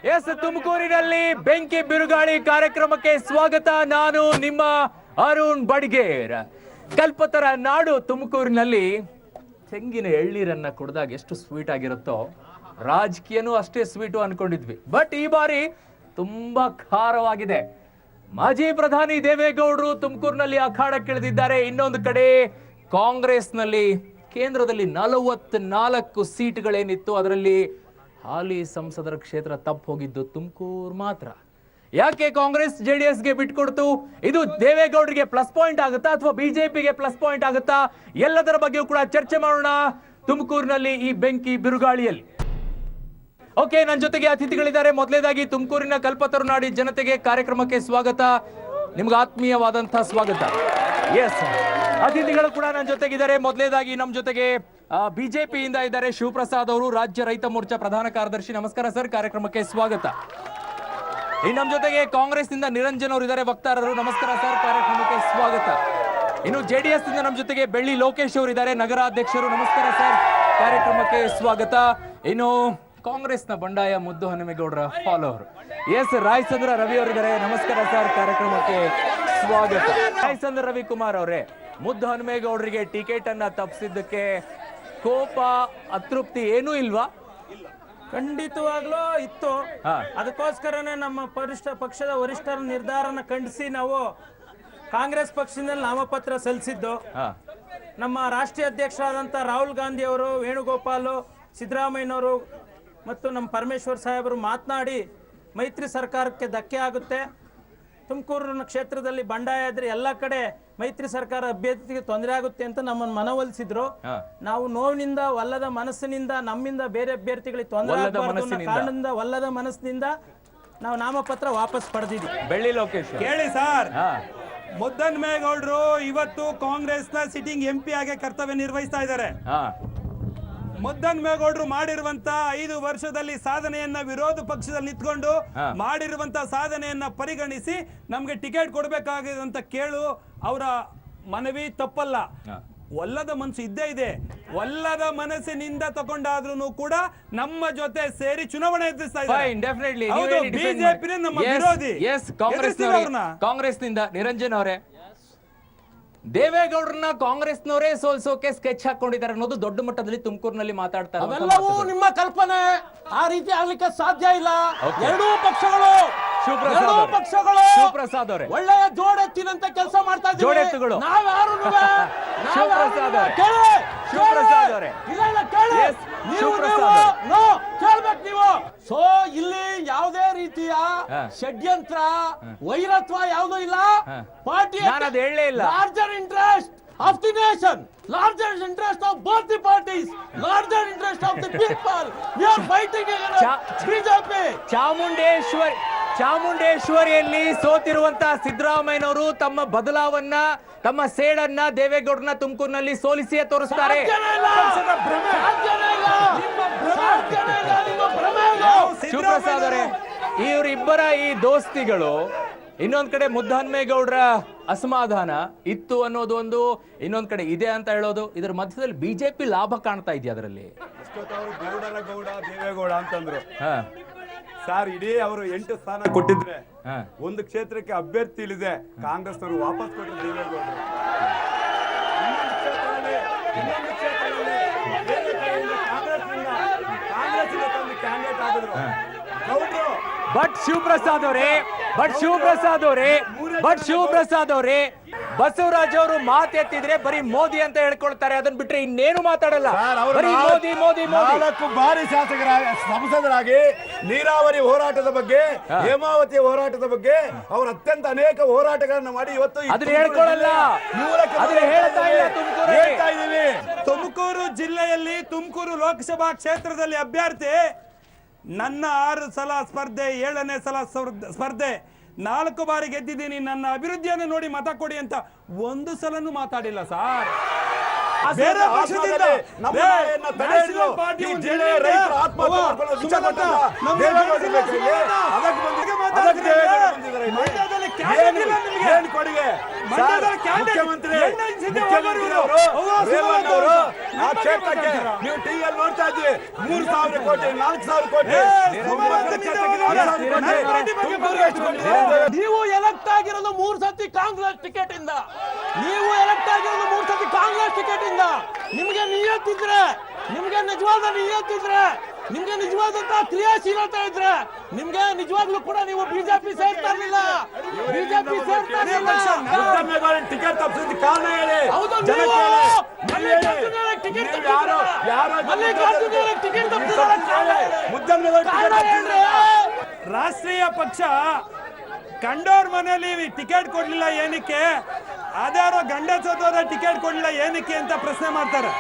S, ತುಮಕೂರಿನಲ್ಲಿ ಬೆಂಕಿ ಬಿರುಗಾಳಿ ಕಾರ್ಯಕ್ರಮಕ್ಕೆ ಸ್ವಾಗತ. ನಾನು ನಿಮ್ಮ ಅರುಣ್ ಬಡ್ಗೇರ್. ಕಲ್ಪತರ ನಾಡು ತುಮಕೂರಿನಲ್ಲಿ ತೆಂಗಿನ ಎಳ್ನೀರನ್ನ ಕುಡಿದಾಗ ಎಷ್ಟು ಸ್ವೀಟ್ ಆಗಿರುತ್ತೋ ರಾಜಕೀಯನೂ ಅಷ್ಟೇ ಸ್ವೀಟು ಅನ್ಕೊಂಡಿದ್ವಿ. ಬಟ್ ಈ ಬಾರಿ ತುಂಬಾ ಖಾರವಾಗಿದೆ. ಮಾಜಿ ಪ್ರಧಾನಿ ದೇವೇಗೌಡರು ತುಮಕೂರಿನಲ್ಲಿ ಅಖಾಡಕ್ಕಿಳಿದಿದ್ದಾರೆ. ಇನ್ನೊಂದು ಕಡೆ ಕಾಂಗ್ರೆಸ್ನಲ್ಲಿ ಕೇಂದ್ರದಲ್ಲಿ 44 ಸೀಟ್ಗಳೇನಿತ್ತು ಅದರಲ್ಲಿ ಹಾಲಿ ಸಂಸದರ ಕ್ಷೇತ್ರ ತಪ್ಪು ಹೋಗಿದ್ದು ತುಮಕೂರು ಮಾತ್ರ. ಯಾಕೆ ಕಾಂಗ್ರೆಸ್ ಜೆಡಿಎಸ್ಗೆ ಬಿಟ್ಕೊಡ್ತು? ಇದು ದೇವೇಗೌಡರಿಗೆ ಪ್ಲಸ್ ಪಾಯಿಂಟ್ ಆಗುತ್ತಾ ಅಥವಾ ಬಿಜೆಪಿಗೆ ಪ್ಲಸ್ ಪಾಯಿಂಟ್ ಆಗುತ್ತಾ? ಎಲ್ಲದರ ಬಗ್ಗೆಯೂ ಕೂಡ ಚರ್ಚೆ ಮಾಡೋಣ ತುಮಕೂರಿನಲ್ಲಿ ಈ ಬೆಂಕಿ ಬಿರುಗಾಳಿಯಲ್ಲಿ. ಓಕೆ, ನನ್ನ ಜೊತೆಗೆ ಅತಿಥಿಗಳಿದ್ದಾರೆ. ಮೊದಲನೇದಾಗಿ ತುಮಕೂರಿನ ಕಲ್ಪತರು ನಾಡಿ ಜನತೆಗೆ ಕಾರ್ಯಕ್ರಮಕ್ಕೆ ಸ್ವಾಗತ. ನಿಮ್ಗೆ ಆತ್ಮೀಯವಾದಂತಹ ಸ್ವಾಗತ. ಎಸ್, ಅತಿಥಿಗಳು ಕೂಡ ನನ್ನ ಜೊತೆಗಿದ್ದಾರೆ. ಮೊದಲನೇದಾಗಿ ನಮ್ಮ ಜೊತೆಗೆ ಬಿಜೆಪಿಯಿಂದ ಇದ್ದಾರೆ ಶಿವಪ್ರಸಾದ್ ಅವರು, ರಾಜ್ಯ ರೈತ ಮೋರ್ಚಾ ಪ್ರಧಾನ ಕಾರ್ಯದರ್ಶಿ. ನಮಸ್ಕಾರ ಸರ್, ಕಾರ್ಯಕ್ರಮಕ್ಕೆ ಸ್ವಾಗತ. ಇನ್ನು ನಮ್ಮ ಜೊತೆಗೆ ಕಾಂಗ್ರೆಸ್ ನಿಂದ ನಿರಂಜನ್ ಅವರು ಇದ್ದಾರೆ, ವಕ್ತಾರರು. ನಮಸ್ಕಾರ ಸರ್, ಕಾರ್ಯಕ್ರಮಕ್ಕೆ ಸ್ವಾಗತ. ಇನ್ನು ಜೆಡಿಎಸ್ ಇಂದ ನಮ್ಮ ಜೊತೆಗೆ ಬೆಳ್ಳಿ ಲೋಕೇಶ್ ಅವರು ಇದ್ದಾರೆ, ನಗರಾಧ್ಯಕ್ಷರು. ನಮಸ್ಕಾರ ಸರ್, ಕಾರ್ಯಕ್ರಮಕ್ಕೆ ಸ್ವಾಗತ. ಇನ್ನು ಕಾಂಗ್ರೆಸ್ನ ಬಂಡಾಯ ಮುದ್ದು ಹನುಮೇಗೌಡರ ಫಾಲೋವರ್ ಎಸ್ ರಾಯಚಂದ್ರ ರವಿ ಅವರಿದ್ದಾರೆ. ನಮಸ್ಕಾರ ಸರ್, ಕಾರ್ಯಕ್ರಮಕ್ಕೆ ಸ್ವಾಗತ. ರಾಯಚಂದ್ರ ರವಿಕುಮಾರ್ ಅವರೇ, ಮುದ್ದು ಹನುಮೇಗೌಡರಿಗೆ ಟಿಕೆಟ್ ಅನ್ನ ತಪ್ಪಿಸಿದ್ದಕ್ಕೆ ಕೋಪ, ಅತೃಪ್ತಿ ಏನೂ ಇಲ್ವಾ? ಖಂಡಿತವಾಗ್ಲೂ ಇತ್ತು. ಅದಕ್ಕೋಸ್ಕರನೇ ನಮ್ಮ ಪಕ್ಷದ ವರಿಷ್ಠರ ನಿರ್ಧಾರನ ಖಂಡಿಸಿ ನಾವು ಕಾಂಗ್ರೆಸ್ ಪಕ್ಷದಿಂದ ನಾಮಪತ್ರ ಸಲ್ಲಿಸಿದ್ದು. ನಮ್ಮ ರಾಷ್ಟ್ರೀಯ ಅಧ್ಯಕ್ಷರಾದಂಥ ರಾಹುಲ್ ಗಾಂಧಿ ಅವರು, ವೇಣುಗೋಪಾಲ್, ಸಿದ್ದರಾಮಯ್ಯನವರು ಮತ್ತು ನಮ್ಮ ಪರಮೇಶ್ವರ್ ಸಾಹೇಬರು ಮಾತನಾಡಿ ಮೈತ್ರಿ ಸರ್ಕಾರಕ್ಕೆ ಧಕ್ಕೆ ಆಗುತ್ತೆ, ತುಮಕೂರು ಕ್ಷೇತ್ರದಲ್ಲಿ ಬಂಡಾಯ ಇದ್ರೆ ಎಲ್ಲ ಕಡೆ ಮೈತ್ರಿ ಸರ್ಕಾರ ಅಭ್ಯರ್ಥಿಗೆ ತೊಂದರೆ ಆಗುತ್ತೆ ಅಂತ ನಮ್ಮನ್ನು ಮನವೊಲಿಸಿದ್ರು. ನಾವು ನೋವಿನಿಂದ, ಒಲ್ಲದ ಮನಸ್ಸಿನಿಂದ, ನಮ್ಮಿಂದ ಬೇರೆ ಅಭ್ಯರ್ಥಿಗಳಿಗೆ ತೊಂದರೆ ಆಗಬಾರದು ಕಾರಣದಿಂದ, ಒಲ್ಲದ ಮನಸ್ಸಿನಿಂದ ನಾವು ನಾಮಪತ್ರ ವಾಪಸ್ ಪಡೆದಿದ್ದೀವಿ. ಬೆಳ್ಳಿ ಲೋಕೇಶ್ ಕೇಳಿ ಸರ್, ಮುದ್ದಹನುಮೇಗೌಡರು ಇವತ್ತು ಕಾಂಗ್ರೆಸ್ನ ಸಿಟ್ಟಿಂಗ್ MP ಆಗಿ ಕರ್ತವ್ಯ ನಿರ್ವಹಿಸ್ತಾ ಇದ್ದಾರೆ. ಮುದ್ದಹನುಮೇಗೌಡರು ಮಾಡಿರುವಂತ 5 ವರ್ಷದಲ್ಲಿ ಸಾಧನೆಯನ್ನ ವಿರೋಧ ಪಕ್ಷದಲ್ಲಿ ನಿಂತ್ಕೊಂಡು ಮಾಡಿರುವಂತ ಸಾಧನೆಯನ್ನ ಪರಿಗಣಿಸಿ ನಮ್ಗೆ ಟಿಕೆಟ್ ಕೊಡಬೇಕಾಗಿದೆ ಅಂತ ಕೇಳು ಅವರ ಮನವಿ ತಪ್ಪಲ್ಲ. ಒಲ್ಲದ ಮನಸ್ಸು ಇದ್ದೇ ಇದೆ. ಒಲ್ಲದ ಮನಸ್ಸಿನಿಂದ ತಗೊಂಡಾದ್ರೂ ಕೂಡ ನಮ್ಮ ಜೊತೆ ಸೇರಿ ಚುನಾವಣೆ ಎದುರಿಸ್ತಾ ಇದ್ದಾರೆ. ಬಿಜೆಪಿ ನಮ್ಮ ವಿರೋಧಿ. ಕಾಂಗ್ರೆಸ್ನಿಂದ ನಿರಂಜನ್ ಅವರೇ, ದೇವೇಗೌಡರನ್ನ ಕಾಂಗ್ರೆಸ್ನವರೇ ಸೋಲ್ಸೋಕೆ ಸ್ಕೆಚ್ ಹಾಕೊಂಡಿದ್ದಾರೆ ಅನ್ನೋದು ದೊಡ್ಡ ಮಟ್ಟದಲ್ಲಿ ತುಮಕೂರಿನಲ್ಲಿ ಮಾತಾಡ್ತಾರೆ. ಅವೆಲ್ಲವೂ ನಿಮ್ಮ ಕಲ್ಪನೆ. ಆ ರೀತಿ ಆಗ್ಲಿಕ್ಕೆ ಸಾಧ್ಯ ಇಲ್ಲ. ಎರಡೂ ಪಕ್ಷಗಳು ಶಿವಪ್ರಸಾದ್ ಅವರೇ ಒಳ್ಳೆಯ ಜೋಡೆತ್ತಿನಂತ ಕೆಲಸ ಮಾಡ್ತಾ ಇದ್ದೀವಿ. ಜೋಡೆತ್ತುಗಳು ನಾವ್ಯಾರು ಶಿವಪ್ರಸಾದ್ ಅವರೇ ಕೇಳ್ಬೇಕು ನೀವು. ಸೊ ಇಲ್ಲಿ ಯಾವುದೇ ರೀತಿಯ ಷಡ್ಯಂತ್ರ, ವೈರತ್ವ ಯಾವುದೂ ಇಲ್ಲ. ಪಾರ್ಟಿ ಹೇಳಲೇ ಇಲ್ಲ. Larger interest of the nation, larger interest of both the parties, larger interest of the people. We are fighting against BJP. ಚಾಮುಂಡೇಶ್ವರಿಯಲ್ಲಿ ಸೋತಿರುವಂತ ಸಿದ್ದರಾಮಯ್ಯನವರು ತಮ್ಮ ಬದಲಾವನ್ನ, ತಮ್ಮ ಸೇಡನ್ನ ದೇವೇಗೌಡರನ್ನ ತುಮಕೂರಿನಲ್ಲಿ ಸೋಲಿಸಿಯೇ ತೋರಿಸ್ತಾರೆ. ಶಿವಪ್ರಸಾದ್ ಅವರೇ, ಇವರಿಬ್ಬರ ಈ ದೋಸ್ತಿಗಳು, ಇನ್ನೊಂದ್ ಕಡೆ ಮುದ್ದಹನುಮೇಗೌಡರ ಅಸಮಾಧಾನ ಇತ್ತು ಅನ್ನೋದು ಒಂದು, ಇನ್ನೊಂದ್ ಕಡೆ ಇದೆ ಅಂತ ಹೇಳೋದು, ಇದರ ಮಧ್ಯದಲ್ಲಿ ಬಿಜೆಪಿ ಲಾಭ ಕಾಣ್ತಾ ಇದೆಯಾ? ಅದರಲ್ಲಿ ಗೌಡರ ಗೌಡ ದೇವೇಗೌಡ ಅಂತಂದ್ರು ಸರ್. ಇಡೀ ಅವರು 8 ಸ್ಥಾನ ಕೊಟ್ಟಿದ್ರೆ ಒಂದು ಕ್ಷೇತ್ರಕ್ಕೆ ಅಭ್ಯರ್ಥಿ ಇಳಿದೆ ಕಾಂಗ್ರೆಸ್ ಅವರು ವಾಪಸ್ ಕೊಟ್ಟರು ದೇವೇಗೌಡರು. ಕ್ಯಾಂಡಿಡೇಟ್ ಆಗಿದ್ರು ಗೌಡ್ರು. ಬಟ್ ಶಿವಪ್ರಸಾದ್ ಅವರೇ ಬಸವರಾಜ್ ಅವರು ಮಾತೆತ್ತಿದ್ರೆ ಬರೀ ಮೋದಿ ಅಂತ ಹೇಳ್ಕೊಳ್ತಾರೆ. ಅದನ್ನ ಬಿಟ್ರೆ ಇನ್ನೇನು ಮಾತಾಡಲ್ಲ. ಬರೀ ಮೋದಿ ಮೋದಿ ಮೋದಿ. 4 ಬಾರಿ ಸಂಸದರಾಗಿ ನೀರಾವರಿ ಹೋರಾಟದ ಬಗ್ಗೆ, ಹೇಮಾವತಿ ಹೋರಾಟದ ಬಗ್ಗೆ ಅವರು ಅತ್ಯಂತ ಅನೇಕ ಹೋರಾಟಗಳನ್ನ ಮಾಡಿ ಇವತ್ತು ಅದನ್ನ ಹೇಳ್ಕೊಳ್ಳಲ್ಲ. ಹೇಳ್ತಾ ಇದೀವಿ. ತುಮಕೂರು ಜಿಲ್ಲೆಯಲ್ಲಿ, ತುಮಕೂರು ಲೋಕಸಭಾ ಕ್ಷೇತ್ರದಲ್ಲಿ ಅಭ್ಯರ್ಥಿ ನನ್ನ 6 ಸಲ ಸ್ಪರ್ಧೆ, 7ನೇ ಸಲ ಸ್ಪರ್ಧೆ, 4 ಬಾರಿ ಗೆದ್ದಿದ್ದೀನಿ, ನನ್ನ ಅಭಿವೃದ್ಧಿಯನ್ನು ನೋಡಿ ಮತ ಕೊಡಿ ಅಂತ ಒಂದು ಸಲನೂ ಮಾತಾಡಿಲ್ಲ ಸರ್. ಬೇರೆ ಪಕ್ಷದಿಂದ ಆ ಕ್ಷೇತ್ರಕ್ಕೆ ನೀವು ಟಿವಿಯಲ್ಲಿ ನೋಡ್ತಾ ಇದ್ವಿ 3,000 ಕೋಟಿ 4,000 ಕೋಟಿ ನೀವು ಎಲೆಕ್ಟ್ ಆಗಿರೋದು 3 ಸತಿ ಕಾಂಗ್ರೆಸ್ ಟಿಕೆಟ್ ಇಂದ. ನೀವು ಎಲೆಕ್ಟ್ ಆಗಿರೋದು 3 ಸತಿ ಕಾಂಗ್ರೆಸ್ ಟಿಕೆಟ್ ಇಂದ. ನಿಮ್ಗೆ ನಿಯತ್ತಿದ್ರೆ, ನಿಮ್ಗೆ ನಿಜವಾದ ನಿಯತ್ತಿದ್ರೆ, ನಿಮ್ಗೆ ನಿಜವಾದಂತಹ ಕ್ರಿಯಾಶೀಲತೆ ಇದ್ರೆ, ನಿಮ್ಗೆ ನಿಜವಾಗ್ಲೂ ಕೂಡ ನೀವು ಬಿಜೆಪಿ ಸೇರ್ತಾ ಇರ್ಲಿಲ್ಲ. ಬಿಜೆಪಿ ಸೇರ್ತಾ ಇರ್ಲಿಲ್ಲ. ಟಿಕೆಟ್ ತಪ್ಪಿಸಿದ ಕಾರಣ ಹೇಳಿ. ಹೌದು, ನೀವು ಮಲ್ಲಿಕಾರ್ಜುನರಿಗೆ ಟಿಕೆಟ್ ತಪ್ಪಿಸಿದ್ರು. ಮಲ್ಲಿಕಾರ್ಜುನರಿಗೆ ಟಿಕೆಟ್ ತಪ್ಪಿಸಿದ್ರು. ರಾಷ್ಟ್ರೀಯ ಪಕ್ಷ ಕಂಡೋರ್ ಮನೆಯಲ್ಲಿ ಟಿಕೆಟ್ ಕೊಡ್ಲಿಲ್ಲ ಏನಕ್ಕೆ, ಅದಾರೋ ಗಂಡಸೋದವರ ಟಿಕೆಟ್ ಕೊಡ್ಲಿಲ್ಲ ಏನಕ್ಕೆ ಅಂತ ಪ್ರಶ್ನೆ ಮಾಡ್ತಾರೆ.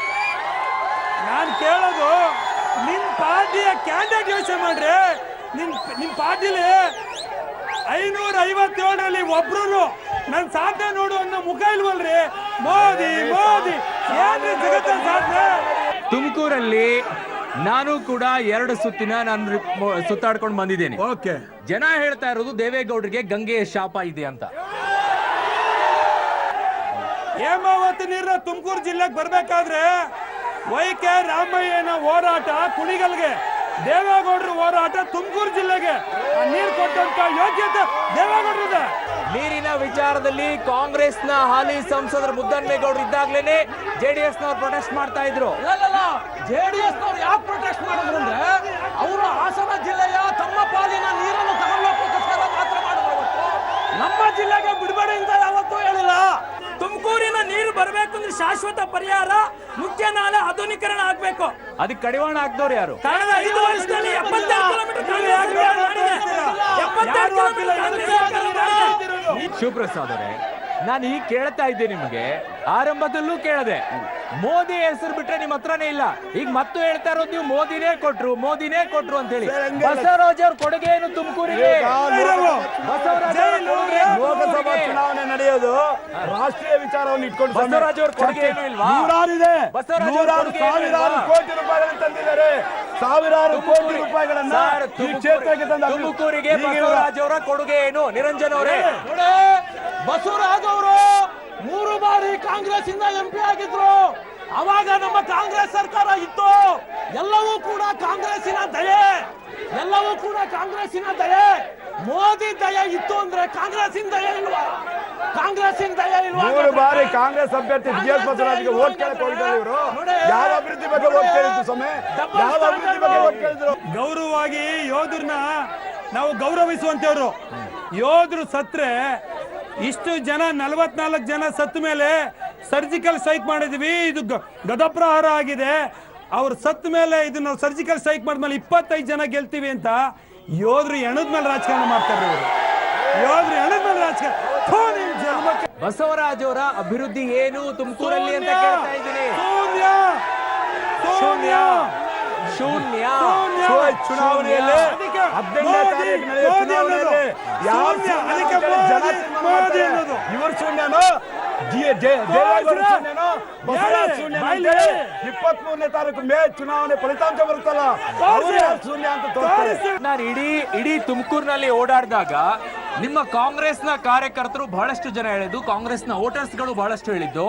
ನಾನು ಕೇಳೋದು, ನಿಮ್ ಪಾರ್ಟಿಯ ಕ್ಯಾಂಡಿಡೇಟ್ ಯೋಚನೆ ಮಾಡ್ರಿ. ನಿಮ್ ಪಾರ್ಟಿಲಿ 557ರಲ್ಲಿ ಒಬ್ರು ನನ್ ಸಾಧನೆ ನೋಡು ಅನ್ನೋ ಮುಖ ಇಲ್ವಲ್ರಿ. ಮೋದಿ ಮೋದಿ ಏನ್ರಿ ಜಗತ್ತಿನ ಸಾಧನೆ. ತುಮಕೂರಲ್ಲಿ ನಾನು ಕೂಡ 2 ಸುತ್ತಿನ ನಾನು ಸುತ್ತಾಡ್ಕೊಂಡು ಬಂದಿದ್ದೇನೆ. ಓಕೆ, ಜನ ಹೇಳ್ತಾ ಇರೋದು ದೇವೇಗೌಡರಿಗೆ ಗಂಗೆಯ ಶಾಪ ಇದೆ ಅಂತ. ಹೇಮಾವತಿ ನೀರ ತುಮಕೂರು ಜಿಲ್ಲೆಗೆ ಬರ್ಬೇಕಾದ್ರೆ YK ರಾಮಯ್ಯನ ಹೋರಾಟ ಕುಣಿಗಲ್ಗೆ, ದೇವೇಗೌಡರ ಹೋರಾಟ ತುಮಕೂರು ಜಿಲ್ಲೆಗೆ. ನೀರು ಕೊಟ್ಟಂತ ಯೋಗ್ಯತೆ ದೇವೇಗೌಡರಿದೆ. ನೀರಿನ ವಿಚಾರದಲ್ಲಿ ಕಾಂಗ್ರೆಸ್ನ ಹಾಲಿ ಸಂಸದರು ಮುದ್ದನ್ಮೇಗೌಡರು ಇದ್ದಾಗ್ಲೇನೆ JDS ನವರು ಪ್ರೊಟೆಸ್ಟ್ ಮಾಡ್ತಾ ಇದ್ರು. JDS ನವರು ಯಾಕೆ ಪ್ರೊಟೆಸ್ಟ್ ಮಾಡಿದ್ರು ಅಂದ್ರೆ, ಅವರು ಹಾಸನ ಜಿಲ್ಲೆಯ ತಮ್ಮ ಪಾಲಿನ ನೀರನ್ನು ತಗೊಳ್ಳೋಕ್ಕೋಸ್ಕರ ಮಾತ್ರ ಮಾಡಿದ್ರು. ನಮ್ಮ ಜಿಲ್ಲೆಗೆ ಬಿಡುಗಡೆ ಅಂತ ಯಾವತ್ತೂ ಹೇಳಿಲ್ಲ. ತುಮಕೂರಿನ ನೀರು ಬರಬೇಕು ಅಂದ್ರೆ ಶಾಶ್ವತ ಪರಿಹಾರ, ಮುಖ್ಯ ನಾಲೆ ಆಧುನೀಕರಣ ಆಗ್ಬೇಕು. ಅದಕ್ಕೆ ಕಡಿವಾಣ ಹಾಕ್ದವ್ರು ಯಾರು? ಕಳೆದ 5 ವರ್ಷದಲ್ಲಿ 72 ಕಿಲೋಮೀಟರ್. ಶಿವಪ್ರಸಾದ್ ಅವರೇ, ನಾನು ಈಗ ಕೇಳ್ತಾ ಇದ್ದೆ, ನಿಮಗೆ ಆರಂಭದಲ್ಲೂ ಕೇಳದೆ, ಮೋದಿ ಹೆಸರು ಬಿಟ್ರೆ ನಿಮ್ಮ ಹತ್ರನೇ ಇಲ್ಲ. ಈಗ ಮತ್ತೆ ಹೇಳ್ತಾ ಇರೋದು ನೀವು ಮೋದಿನೇ ಕೊಟ್ರು ಅಂತ ಹೇಳಿ. ಬಸವರಾಜ್ ಅವ್ರ ಕೊಡುಗೆ ಏನು ತುಮಕೂರಿಗೆ? ಲೋಕಸಭಾ ಚುನಾವಣೆ ನಡೆಯೋದು ರಾಷ್ಟ್ರೀಯ ವಿಚಾರವನ್ನು ಇಟ್ಕೊಂಡು. ಬಸವರಾಜ್ ಅವ್ರ ಕೊಡುಗೆ ಏನು ಇಲ್ವಾ? ಸಾವಿರಾರು ಕೋಟಿ ರೂಪಾಯಿಗಳನ್ನು ತಂದಿದ್ದಾರೆ. ಸಾವಿರಾರು ಕೋಟಿ ರೂಪಾಯಿಗಳನ್ನ ಈ ಕ್ಷೇತ್ರಕ್ಕೆ ತಂದ. ತುಮಕೂರಿಗೆ ಬಸವರಾಜ್ ಅವರ ಕೊಡುಗೆ ಏನು? ನಿರಂಜನ್ ಅವರೇ, ಬಸವರಾಜ್ ಅವರು 3 ಬಾರಿ ಕಾಂಗ್ರೆಸ್ ಇಂದ MP ಆಗಿದ್ರು. ಅವಾಗ ನಮ್ಮ ಕಾಂಗ್ರೆಸ್ ಸರ್ಕಾರ ಇತ್ತು. ಎಲ್ಲವೂ ಕೂಡ ಕಾಂಗ್ರೆಸ್ಸಿನ ದಯೆ, ಎಲ್ಲವೂ ಕೂಡ ಕಾಂಗ್ರೆಸ್ಸಿನ ದಯೆ. ಮೋದಿ ದಯೆ ಇತ್ತು ಅಂದ್ರೆ ಕಾಂಗ್ರೆಸ್ಸಿನ ದಯೆ ಇಲ್ವಾ? ಕಾಂಗ್ರೆಸ್ಸಿನ ದಯೆ ಇಲ್ವಾ? 3 ಬಾರಿ ಕಾಂಗ್ರೆಸ್ ಅಭ್ಯರ್ಥಿ GS ಬಸವರಾಜ್ಗೆ ವೋಟ್ ಕೇಳಕ್ ಹೋಗಿದ್ದಾರೆ ಇವರು. ಯಾವ ಅಭಿವೃದ್ಧಿ ಬಗ್ಗೆ ವೋಟ್ ಕೇಳಿದ್ರು ಸಮಯ? ಯಾವ ಅಭಿವೃದ್ಧಿ ಬಗ್ಗೆ ವೋಟ್ ಕೇಳಿದ್ರು? ಗೌರವವಾಗಿ ಯೋಧರನ್ನ ನಾವು ಗೌರವಿಸುವಂತವ್ರು. ಯೋಧರು ಸತ್ರೆ ಇಷ್ಟು ಜನ 44 ಜನ ಸತ್ತ ಮೇಲೆ ಸರ್ಜಿಕಲ್ ಸ್ಟ್ರೈಕ್ ಮಾಡಿದ್ವಿ. ಇದು ಗದಪ್ರಹಾರ ಆಗಿದೆ. ಅವ್ರು ಸತ್ತ ಮೇಲೆ ಇದನ್ನ ಸರ್ಜಿಕಲ್ ಸ್ಟ್ರೈಕ್ ಮಾಡಿದ್ಮೇಲೆ 25 ಜನ ಗೆಲ್ತೀವಿ ಅಂತ ಯೋಧರು ಎಣದ ಮೇಲೆ ರಾಜಕಾರಣ ಮಾಡ್ತಾರೆ. ಯೋಧರು ಎಣದ ಮೇಲೆ ರಾಜಕಾರಣ. ಬಸವರಾಜ್ ಅವರ ಅಭಿವೃದ್ಧಿ ಏನು ತುಮಕೂರಲ್ಲಿ ಅಂತ ಕೇಳ್ತಾ ಇದ್ದೀನಿ. ಶೂನ್ಯ. ಚುನಾವಣೆಯಲ್ಲಿ 15ನೇ ತಾರೀಕು ನಡೆಯುವ ಚುನಾವಣೆಯಲ್ಲಿ ಇವರು ಶೂನ್ಯನೋ, ದೇವೇಗೌಡ ಶೂನ್ಯನೋ, ಬಸವರಾಜ್ ಶೂನ್ಯನೋ? 23ನೇ ತಾರೀಕು ಮೇ ಚುನಾವಣೆ ಫಲಿತಾಂಶ ಬರುತ್ತಲ್ಲ, ಅವರು ಶೂನ್ಯ ಅಂತ ತೋರಿಸ್ತಾರೆ. ನಾನು ಇಡೀ ತುಮಕೂರಿನಲ್ಲಿ ಓಡಾಡಿದಾಗ ನಿಮ್ಮ ಕಾಂಗ್ರೆಸ್ನ ಕಾರ್ಯಕರ್ತರು ಬಹಳಷ್ಟು ಜನ ಹೇಳಿದ್ದು, ಕಾಂಗ್ರೆಸ್ನ ವೋಟರ್ಸ್ಗಳು ಬಹಳಷ್ಟು ಹೇಳಿದ್ದು,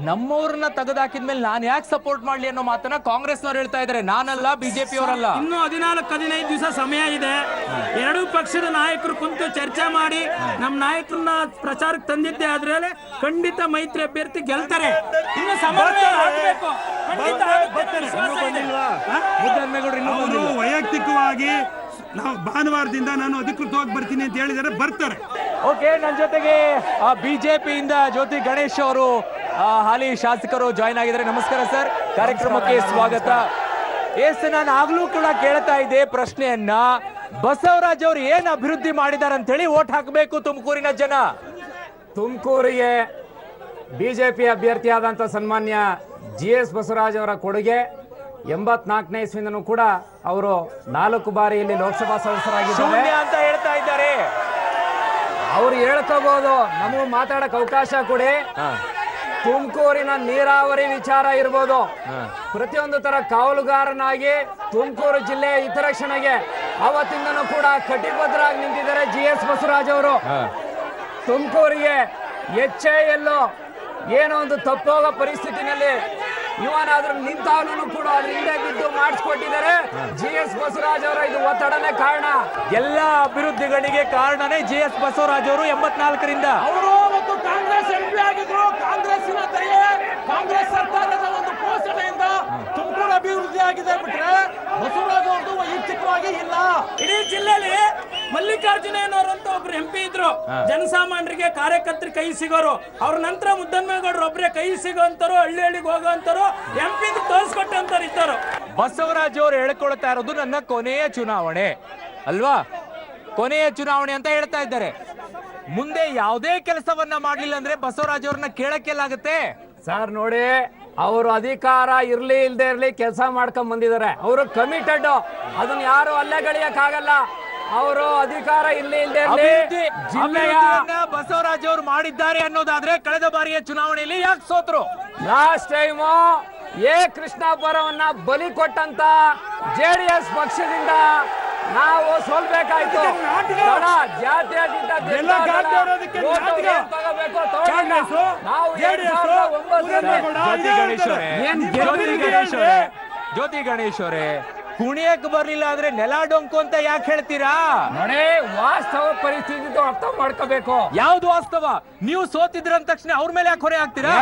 ನಮ್ಮವ್ರನ್ನ ತೆಗೆದಾಕಿದ್ಮೇಲೆ ನಾನು ಯಾಕೆ ಸಪೋರ್ಟ್ ಮಾಡ್ಲಿ ಅನ್ನೋ ಮಾತನ್ನ ಕಾಂಗ್ರೆಸ್ನವ್ರು ಹೇಳ್ತಾ ಇದ್ದಾರೆ. ನಾನಲ್ಲ, ಬಿಜೆಪಿ ಅವರಲ್ಲ. ಇನ್ನು 14-15 ದಿವಸ ಸಮಯ ಇದೆ. 2 ಪಕ್ಷದ ನಾಯಕರು ಕುಂತು ಚರ್ಚೆ ಮಾಡಿ ನಮ್ಮ ನಾಯಕರನ್ನ ಪ್ರಚಾರಕ್ಕೆ ತಂದಿದ್ದೆ ಆದ್ರೆ ಖಂಡಿತ ಮೈತ್ರಿ ಅಭ್ಯರ್ಥಿ ಗೆಲ್ತಾರೆ. ಇನ್ನು ಸಮನ್ವಯ ಆಗಬೇಕು. ಅವರು ವೈಯಕ್ತಿಕವಾಗಿ ನಾವು ಭಾನುವಾರದಿಂದ ನಾನು ಅಧಿಕೃತವಾಗಿ ಬರ್ತೀನಿ ಅಂತ ಹೇಳಿದರೆ ಬರ್ತಾರೆ. ಓಕೆ, ನನ್ನ ಜೊತೆಗೆ ಬಿಜೆಪಿಯಿಂದ ಜ್ಯೋತಿ ಗಣೇಶ್ ಅವರು ಹಾಲಿ ಶಾಸಕರು ಜಾಯ್ನ್ ಆಗಿದ್ದಾರೆ. ನಮಸ್ಕಾರ ಸರ್, ಕಾರ್ಯಕ್ರಮಕ್ಕೆ ಸ್ವಾಗತ. ನಾನು ಆಗ್ಲೂ ಕೂಡ ಕೇಳ್ತಾ ಇದ್ದೆ ಪ್ರಶ್ನೆಯನ್ನ, ಬಸವರಾಜ್ ಅವರು ಏನ್ ಅಭಿವೃದ್ಧಿ ಮಾಡಿದಾರೆ ಅಂತ ಹೇಳಿ ವೋಟ್ ಹಾಕಬೇಕು ತುಮಕೂರಿನ ಜನ. ತುಮಕೂರಿಗೆ ಬಿಜೆಪಿ ಅಭ್ಯರ್ಥಿಯಾದಂಥ ಸನ್ಮಾನ್ಯ GS ಬಸವರಾಜ್ ಅವರ ಕೊಡುಗೆ 84ನೇ ಇಸ್ವಿಂದನೂ ಕೂಡ ಅವರು 4 ಬಾರಿ ಇಲ್ಲಿ ಲೋಕಸಭಾ ಸದಸ್ಯರಾಗಿದ್ದಾರೆ ಅಂತ ಹೇಳ್ತಾ ಇದ್ದಾರೆ. ಅವ್ರು ಹೇಳ್ಕೋಬಹುದು, ನಮಗೂ ಮಾತಾಡಕ್ ಅವಕಾಶ ಕೊಡಿ. ತುಮಕೂರಿನ ನೀರಾವರಿ ವಿಚಾರ ಇರ್ಬೋದು, ಪ್ರತಿಯೊಂದು ತರ ಕಾವಲುಗಾರನಾಗಿ ತುಮಕೂರು ಜಿಲ್ಲೆಯ ಹಿತರಕ್ಷಣೆಗೆ ಅವತ್ತಿಂದನೂ ಕೂಡ ಕಟಿಬದ್ಧರಾಗಿ ನಿಂತಿದ್ದಾರೆ GS ಬಸವರಾಜ್ ಅವರು. ತುಮಕೂರಿಗೆ HAL ಏನೋ ಒಂದು ತಪ್ಪೋಗೋ ಪರಿಸ್ಥಿತಿನಲ್ಲಿ ಇವನಾದ್ರೂ ನಿಂತಾವನು ಕೂಡ ಅದ್ರ ಹಿಂದೆ ಬಿದ್ದು ಮಾಡಿಸ್ಕೊಟ್ಟಿದ್ದಾರೆ GS ಬಸವರಾಜ್ ಅವರ ಇದು ಒತ್ತಡನೇ ಕಾರಣ. ಎಲ್ಲ ಅಭಿವೃದ್ಧಿಗಳಿಗೆ ಕಾರಣನೇ GS ಬಸವರಾಜ್ ಅವರು 84ರಿಂದ. ಅವರು ಮತ್ತು ಕಾಂಗ್ರೆಸ್ MP ಆಗಿದ್ರು. ಕಾಂಗ್ರೆಸ್ಸಿನ ದಯೆ, ಕಾಂಗ್ರೆಸ್ ಸರ್ಕಾರದ ಒಂದು ಪೋಷಣೆಯಿಂದ ತುಮಕೂರು ಅಭಿವೃದ್ಧಿ ಆಗಿದೆ ಬಿಟ್ರೆ ಬಸವರಾಜ್ ಅವ್ರದ್ದು ವೈಯಕ್ತಿಕವಾಗಿ ಇಲ್ಲ. ಇಡೀ ಜಿಲ್ಲೆಯಲ್ಲಿ ಮಲ್ಲಿಕಾರ್ಜುನಯ್ಯನವರಂತ ಒಬ್ರು MP ಇದ್ರು, ಜನಸಾಮಾನ್ಯರಿಗೆ ಕಾರ್ಯಕರ್ತರಿಗೆ ಕೈ ಸಿಗೋರು. ಅವ್ರ ನಂತರ ಮುದ್ದನ್ಮೇಗೌಡರು ಒಬ್ರೇ ಕೈ ಸಿಗೋಂತರು, ಹಳ್ಳಿ ಹಳ್ಳಿಗೆ ಹೋಗೋಂತರು, MP ತೋರಿಸ್ಕೊಟ್ಟಂತವ್ರು ಇದ್ದರು. ಬಸವರಾಜ್ ಅವರು ಹೇಳ್ಕೊಳ್ತಾ ಇರೋದು ನನ್ನ ಕೊನೆಯ ಚುನಾವಣೆ ಅಲ್ವಾ, ಕೊನೆಯ ಚುನಾವಣೆ ಅಂತ ಹೇಳ್ತಾ ಇದ್ದಾರೆ. ಮುಂದೆ ಯಾವುದೇ ಕೆಲಸವನ್ನ ಮಾಡ್ಲಿಲ್ಲ ಅಂದ್ರೆ ಬಸವರಾಜ್ ಅವ್ರನ್ನ ಕೇಳಕ್ಕೆಲ್ಲಾಗತ್ತೆ ಸರ್? ನೋಡಿ, ಅವರು ಅಧಿಕಾರ ಇರ್ಲಿ ಇಲ್ದೇ ಇರ್ಲಿ ಕೆಲಸ ಮಾಡ್ಕೊಂಡ್ ಬಂದಿದ್ದಾರೆ. ಅವರು ಕಮಿಟೆಡ್, ಅದನ್ನ ಯಾರು ಅಲ್ಲೆಗಳಿಯಕ್ಕಾಗಲ್ಲ. ಅವರು ಅಧಿಕಾರ ಇರ್ಲಿ ಇಲ್ದೇ ಇರ್ಲಿ ಜಿಲ್ಲೆಯ ಬಸವರಾಜ್ ಅವರು ಮಾಡಿದ್ದಾರೆ ಅನ್ನೋದಾದ್ರೆ ಕಳೆದ ಬಾರಿಯ ಚುನಾವಣೆಯಲ್ಲಿ ಯಾಕೆ ಸೋತ್ರು? ಲಾಸ್ಟ್ ಟೈಮು ಕೃಷ್ಣಾಪುರವನ್ನ ಬಲಿ ಕೊಟ್ಟಂತ JDS ಪಕ್ಷದಿಂದ ನಾವು ಸೋಲ್ಬೇಕಾಯ್ತು. ಜಾತ್ಯತೀತ ನಾವು ಜ್ಯೋತಿ ಗಣೇಶ್ ಅವರೇ, ಕುಣಿಯಕ್ ಬರ್ಲಿಲ್ಲ ಅಂದ್ರೆ ನೆಲ ಡೊಂಕು ಅಂತ ಯಾಕೆ ಹೇಳ್ತೀರಾ? ನೋಡಿ, ವಾಸ್ತವ ಪರಿಸ್ಥಿತಿ ಅರ್ಥ ಮಾಡ್ಕೋಬೇಕು. ಯಾವ್ದು ವಾಸ್ತವ? ನೀವು ಸೋತಿದ್ರಂದ ತಕ್ಷಣ ಅವ್ರ ಮೇಲೆ ಯಾಕೆ ಹೊರೆ ಹಾಕ್ತೀರಾ?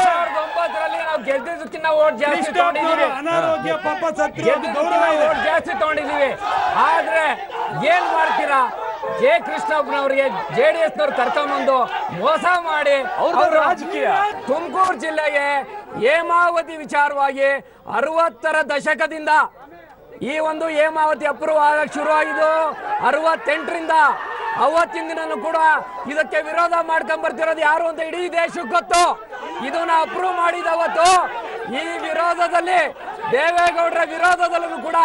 2009ರಲ್ಲಿ ನಾವು ಗೆದ್ದಿದ್ದಕ್ಕಿಂತ ಓಟ್ ಜಾಸ್ತಿ ತಗೊಂಡಿದ್ದೀವಿ, ಅನಾರೋಗ್ಯ ಪಾಪ ಸತ್ರು ಓಟ್ ಜಾಸ್ತಿ ತಗೊಂಡಿದ್ದೀವಿ. ಆದ್ರೆ ಏನ್ ಮಾಡ್ತೀರಾ? ಕೃಷ್ಣಪ್ಪನವರಿಗೆ JDS ನವ್ರು ಕರ್ಕೊಂಡ್ಬಂದು ಮೋಸ ಮಾಡಿ ರಾಜಕೀಯ ತುಮಕೂರು ಜಿಲ್ಲೆಗೆ ಹೇಮಾವತಿ ವಿಚಾರವಾಗಿ 60ರ ದಶಕದಿಂದ ಈ ಒಂದು ಹೇಮಾವತಿ ಅಪ್ರೂವ್ ಆಗಕ್ಕೆ ಶುರುವಾಗಿದ್ದು 68ರಿಂದ. ಅವತ್ತಿನ ದಿನನೂ ಕೂಡ ಇದಕ್ಕೆ ವಿರೋಧ ಮಾಡ್ಕೊಂಡ್ ಬರ್ತಿರೋದು ಯಾರು ಅಂತ ಇಡೀ ದೇಶಕ್ಕೆ ಗೊತ್ತು. ಇದನ್ನ ಅಪ್ರೂವ್ ಮಾಡಿದವತ್ತು ಈ ವಿರೋಧದಲ್ಲಿ ದೇವೇಗೌಡರ ವಿರೋಧದಲ್ಲೂ ಕೂಡ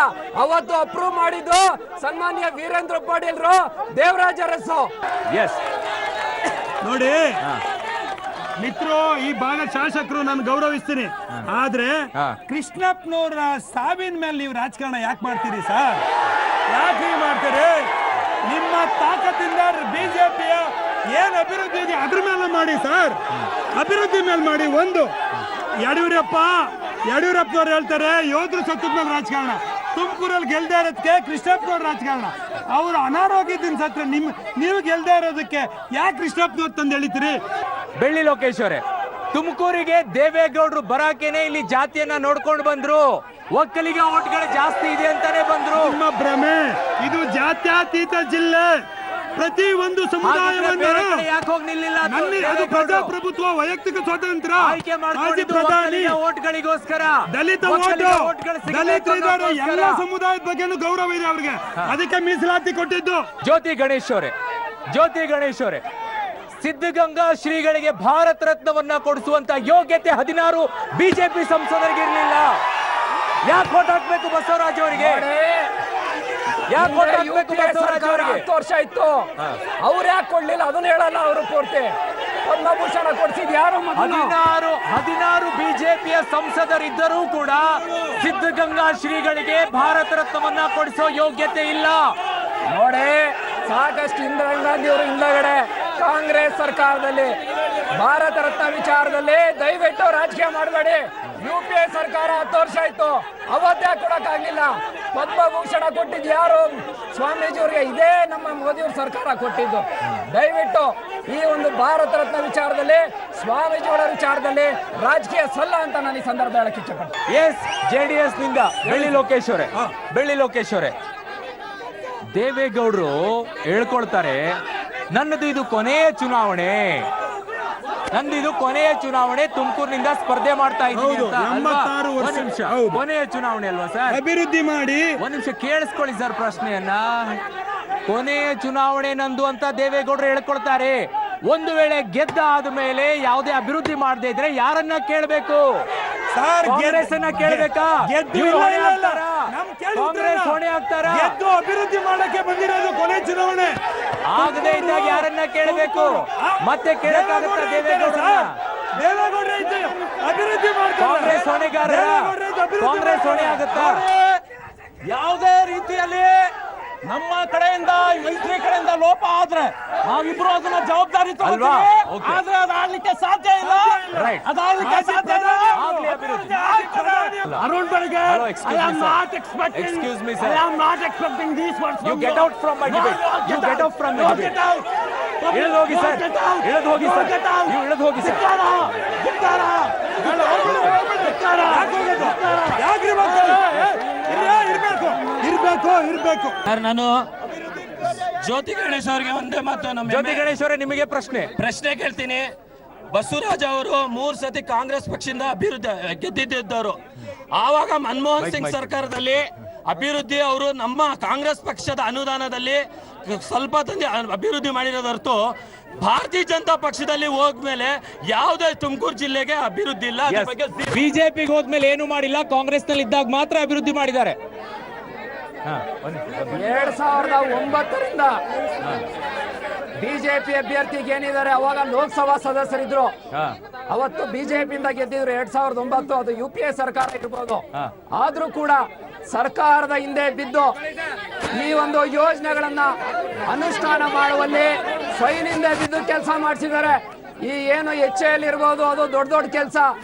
ಅವತ್ತು ಅಪ್ರೂವ್ ಮಾಡಿದ್ದು ಸನ್ಮಾನ್ಯ ವೀರೇಂದ್ರ ಪಾಟೀಲ್ರು, ದೇವರಾಜ ಅರಸು. ಎಸ್, ನೋಡಿ ಮಿತ್ರು, ಈ ಭಾಗ ಶಾಸಕರು ನಾನು ಗೌರವಿಸ್ತೀನಿ. ಆದ್ರೆ ಕೃಷ್ಣಪ್ಪನವರ ಸಾವಿನ ಮೇಲೆ ನೀವು ರಾಜಕಾರಣ ಯಾಕೆ ಮಾಡ್ತೀರಿ ಸರ್? ಯಾಕೆ ಮಾಡ್ತೀರಿ? ನಿಮ್ಮ ತಾಕತ್ತಿಂದ ಬಿಜೆಪಿಯ ಏನ್ ಅಭಿವೃದ್ಧಿ ಇದೆ ಅದ್ರ ಮೇಲೆ ಮಾಡಿ ಸರ್, ಅಭಿವೃದ್ಧಿ ಮೇಲೆ ಮಾಡಿ. ಒಂದು ಯಡಿಯೂರಪ್ಪನವ್ರು ಹೇಳ್ತಾರೆ ಯೋಧರು ಸತ್ತದ ಮೇಲೆ ರಾಜಕಾರಣ. ತುಮಕೂರಲ್ಲಿ ಗೆಲ್ದೇ ಇರೋದಕ್ಕೆ ಕೃಷ್ಣಪ್ಪನವ್ರ ರಾಜಕಾರಣ. ಅವರು ಅನಾರೋಗ್ಯದಿಂದ ಸತ್ರ ನೀವು ಗೆಲ್ದೇ ಇರೋದಕ್ಕೆ ಯಾಕೆ ಕೃಷ್ಣಪ್ಪನವ್ರು ತಂದು ಎಳಿತೀರಿ? ಬೆಳ್ಳಿ ಲೋಕೇಶ್ ಅವರೇ, ತುಮಕೂರಿಗೆ ದೇವೇಗೌಡರು ಬರಾಕೇನೆ ಇಲ್ಲಿ ಜಾತಿಯನ್ನ ನೋಡ್ಕೊಂಡು ಬಂದ್ರು. ಒಕ್ಕಲಿಗ ಓಟ್ಗಳು ಜಾಸ್ತಿ ಇದೆ ಅಂತಾನೆ ಬಂದ್ರು. ನಿಮ್ಮ ಭ್ರಮೆ. ಇದು ಜಾತ್ಯತೀತ ಜಿಲ್ಲೆ. ಪ್ರತಿ ಒಂದು ಸಮುದಾಯವನ್ನು ಯಾಕೆ ಹೋಗಿ ನಿಲ್ಲಿಲ್ಲ? ಅದು ಪ್ರಜಾಪ್ರಭುತ್ವ, ವೈಯಕ್ತಿಕ ಸ್ವಾತಂತ್ರ್ಯ. ಆಯ್ಕೆ ಮಾಜಿ ಪ್ರಧಾನಿ ಓಟ್ಗಳಿಗೋಸ್ಕರ, ದಲಿತ ದಲಿತರಿದ್ದಾರೆ, ಎಲ್ಲ ಸಮುದಾಯದ ಬಗ್ಗೆನೂ ಗೌರವ ಇದೆ ಅವ್ರಿಗೆ, ಅದಕ್ಕೆ ಮೀಸಲಾತಿ ಕೊಟ್ಟಿದ್ದು. ಜ್ಯೋತಿ ಗಣೇಶ್ ಅವರೇ, ಸಿದ್ಧಗಂಗಾ ಶ್ರೀಗಳಿಗೆ ಭಾರತ ರತ್ನವನ್ನ ಕೊಡಿಸುವಂತ ಯೋಗ್ಯತೆ 16 ಬಿಜೆಪಿ ಸಂಸದರಿಗೆ ಇರಲಿಲ್ಲ. ಯಾಕೆ ಓಟ್ ಹಾಕ್ಬೇಕು ಬಸವರಾಜ್ ಅವರಿಗೆ? ಯಾಕೆ ಓಟ್ ಹಾಕ್ಬೇಕು ಬಸವರಾಜ್ ಅವರಿಗೆ? 10 ವರ್ಷ ಇತ್ತು, ಅವ್ರು ಯಾಕೆ ಕೊಡ್ಲಿಲ್ಲ ಅದನ್ನ ಹೇಳಲ್ಲ. ಅವರು ಪೂರ್ತಿ ಪದ್ಮಭೂಷಣ ಕೊಡ್ಸಿದ್ ಯಾರು? 16 ಬಿಜೆಪಿಯ ಸಂಸದರಿದ್ದರೂ ಕೂಡ ಸಿದ್ಧಗಂಗಾ ಶ್ರೀಗಳಿಗೆ ಭಾರತ ರತ್ನವನ್ನ ಕೊಡಿಸೋ ಯೋಗ್ಯತೆ ಇಲ್ಲ. ನೋಡಿ, ಸಾಕಷ್ಟು ಇಂದಿರಾ ಗಾಂಧಿ ಅವರು ಹಿಂದಗಡೆ ಕಾಂಗ್ರೆಸ್ ಸರ್ಕಾರದಲ್ಲಿ ಭಾರತ ರತ್ನ ವಿಚಾರದಲ್ಲಿ ದಯವಿಟ್ಟು ರಾಜಕೀಯ ಮಾಡಬೇಡಿ. UPA ಸರ್ಕಾರ 10 ವರ್ಷ ಆಯ್ತು, ಅವತ್ತೇ ಕೊಡಕ್ಕಾಗ್ಲಿಲ್ಲ. ಪದ್ಮಭೂಷಣ ಕೊಟ್ಟಿದ್ದು ಯಾರು? ಸ್ವಾಮೀಜಿ ಅವರಿಗೆ. ಇದೇ ನಮ್ಮ ಮೋದಿಯವ್ರ ಸರ್ಕಾರ ಕೊಟ್ಟಿದ್ದು. ದಯವಿಟ್ಟು ಈ ಒಂದು ಭಾರತ ರತ್ನ ವಿಚಾರದಲ್ಲಿ, ಸ್ವಾಮೀಜಿಯವರ ವಿಚಾರದಲ್ಲಿ ರಾಜಕೀಯ ಸಲ್ಲ ಅಂತ ನಾನು ಈ ಸಂದರ್ಭ ಹೇಳಕ್ಕೆ ಇಷ್ಟಪಡ್ತೀನಿ. ಎಸ್, JDS ನಿಂದ ಬೆಳ್ಳಿ ಲೋಕೇಶ್ ಅವರೇ, ದೇವೇಗೌಡರು ಹೇಳ್ಕೊಳ್ತಾರೆ ನನ್ನದು ಇದು ಕೊನೆಯ ಚುನಾವಣೆ, ತುಮಕೂರಿನಿಂದ ಸ್ಪರ್ಧೆ ಮಾಡ್ತಾ ಇದ್ದೀನಿ ಅಂತ. 86 ವರ್ಷ. ಕೊನೆಯ ಚುನಾವಣೆ ಅಲ್ವಾ ಸರ್? ಅಭಿವೃದ್ಧಿ ಮಾಡಿ. ಒಂದ್ ನಿಮಿಷ ಕೇಳಿಸ್ಕೊಳ್ಳಿ ಸರ್ ಪ್ರಶ್ನೆಯನ್ನ. ಕೊನೆಯ ಚುನಾವಣೆ ನಂದು ಅಂತ ದೇವೇಗೌಡರು ಹೇಳ್ಕೊಳ್ತಾರೆ. ಒಂದು ವೇಳೆ ಗೆದ್ದ ಆದ್ಮೇಲೆ ಯಾವುದೇ ಅಭಿವೃದ್ಧಿ ಮಾಡದೇ ಇದ್ರೆ ಯಾರನ್ನ ಕೇಳಬೇಕು? ಕಾಂಗ್ರೆಸ್ ಅನ್ನ ಕೇಳಬೇಕಾ? ಕಾಂಗ್ರೆಸ್ ಹೊಣೆ ಆಗ್ತಾರಾ? ಅಭಿವೃದ್ಧಿ ಮಾಡಕ್ಕೆ ಬಂದಿರೋದು ಕೊನೆ ಚುನಾವಣೆ. ಆಗದೆ ಇದ್ದಾಗ ಯಾರನ್ನ ಕೇಳಬೇಕು? ಮತ್ತೆ ಕೇಳಕ್ಕಾಗತ್ತಾ ದೇವೇಗೌಡರನ್ನ? ಅಭಿವೃದ್ಧಿ ಕಾಂಗ್ರೆಸ್ ಹೊಣೆಗಾರ, ಕಾಂಗ್ರೆಸ್ ಹೊಣೆ ಆಗುತ್ತಾ? ಯಾವುದೇ ರೀತಿಯಲ್ಲಿ ನಮ್ಮ ಕಡೆಯಿಂದ ಮೈತ್ರಿ ಕಡೆಯಿಂದ ಲೋಪ ಆದ್ರೆ ನಾವಿಬ್ರು ಅದನ್ನ ಜವಾಬ್ದಾರಿ ಅಲ್ವಾ? ತಗೊಳ್ತೀವಿ. Okay. ಆದ್ರೆ ಅದಾಗ್ಲಿಕ್ಕೆ ಸಾಧ್ಯ ಇಲ್ಲ. Right. ಅದಾಗ್ಲಿಕ್ಕೆ ಸಾಧ್ಯ ಇಲ್ಲ. ಆಗ್ಲಿ ಅಭಿವೃದ್ಧಿ. ಅರುಣ್ ಬೆಳಗ್ಗೆ Hello, excuse me, sir. Excuse me, sir. I am not expecting these words You from get out from my debate. You get out from my debate. ಇಳಿದು ಹೋಗಿ ಸರ್, ಇಳಿದು ಹೋಗಿ ಸರ್, ನೀವು ಇಳಿದು ಹೋಗಿ ಸರ್. ಇರ್ಬೇಕು ಸರ್, ನಾನು ಜ್ಯೋತಿ ಗಣೇಶ್ ಅವರಿಗೆ ಒಂದೇ ಮಾತು, ನಮ್ಮ ಜ್ಯೋತಿ ಗಣೇಶ್ ಅವರೇ, ನಿಮಗೆ ಪ್ರಶ್ನೆ ಕೇಳ್ತೀನಿ. ಬಸವರಾಜ್ ಅವರು 3 ಸತಿ ಕಾಂಗ್ರೆಸ್ ಪಕ್ಷದಿಂದ ಅಭಿವೃದ್ಧಿ ಗೆದ್ದಿದ್ದವರು. ಆವಾಗ ಮನಮೋಹನ್ ಸಿಂಗ್ ಸರ್ಕಾರದಲ್ಲಿ ಅಭಿವೃದ್ಧಿ ಅವರು ನಮ್ಮ ಕಾಂಗ್ರೆಸ್ ಪಕ್ಷದ ಅನುದಾನದಲ್ಲಿ ಸ್ವಲ್ಪ ತಂದೆ ಅಭಿವೃದ್ಧಿ ಮಾಡಿರೋದು ಹೊರತು ಭಾರತೀಯ ಜನತಾ ಪಕ್ಷದಲ್ಲಿ ಹೋದ್ಮೇಲೆ ಯಾವುದೇ ತುಮಕೂರು ಜಿಲ್ಲೆಗೆ ಅಭಿವೃದ್ಧಿ ಇಲ್ಲ. ಅದ್ರ ಬಗ್ಗೆ ಬಿಜೆಪಿಗೆ ಹೋದ್ಮೇಲೆ ಏನು ಮಾಡಿಲ್ಲ, ಕಾಂಗ್ರೆಸ್ ನಲ್ಲಿ ಇದ್ದಾಗ ಮಾತ್ರ ಅಭಿವೃದ್ಧಿ ಮಾಡಿದ್ದಾರೆ. 2009ರಿಂದ ಬಿಜೆಪಿ ಅಭ್ಯರ್ಥಿಗೆ ಏನಿದ್ದಾರೆ, ಅವಾಗ ಲೋಕಸಭಾ ಸದಸ್ಯರಿದ್ರು, ಅವತ್ತು ಬಿಜೆಪಿಯಿಂದ ಗೆದ್ದಿದ್ರು 2009. ಅದು UPA ಸರ್ಕಾರ ಇರ್ಬೋದು. ಆದ್ರೂ ಕೂಡ ಸರ್ಕಾರದ ಹಿಂದೆ ಬಿದ್ದು ಈ ಒಂದು ಯೋಜನೆಗಳನ್ನ ಅನುಷ್ಠಾನ ಮಾಡುವಲ್ಲಿ ಸ್ವಯಂನಿಂದ ಬಿದ್ದು ಕೆಲಸ ಮಾಡಿಸಿದ್ದಾರೆ. ಈ ಏನು HAL ಇರ್ಬೋದು, ಅದು ದೊಡ್ಡ ದೊಡ್ಡ ಕೆಲಸ.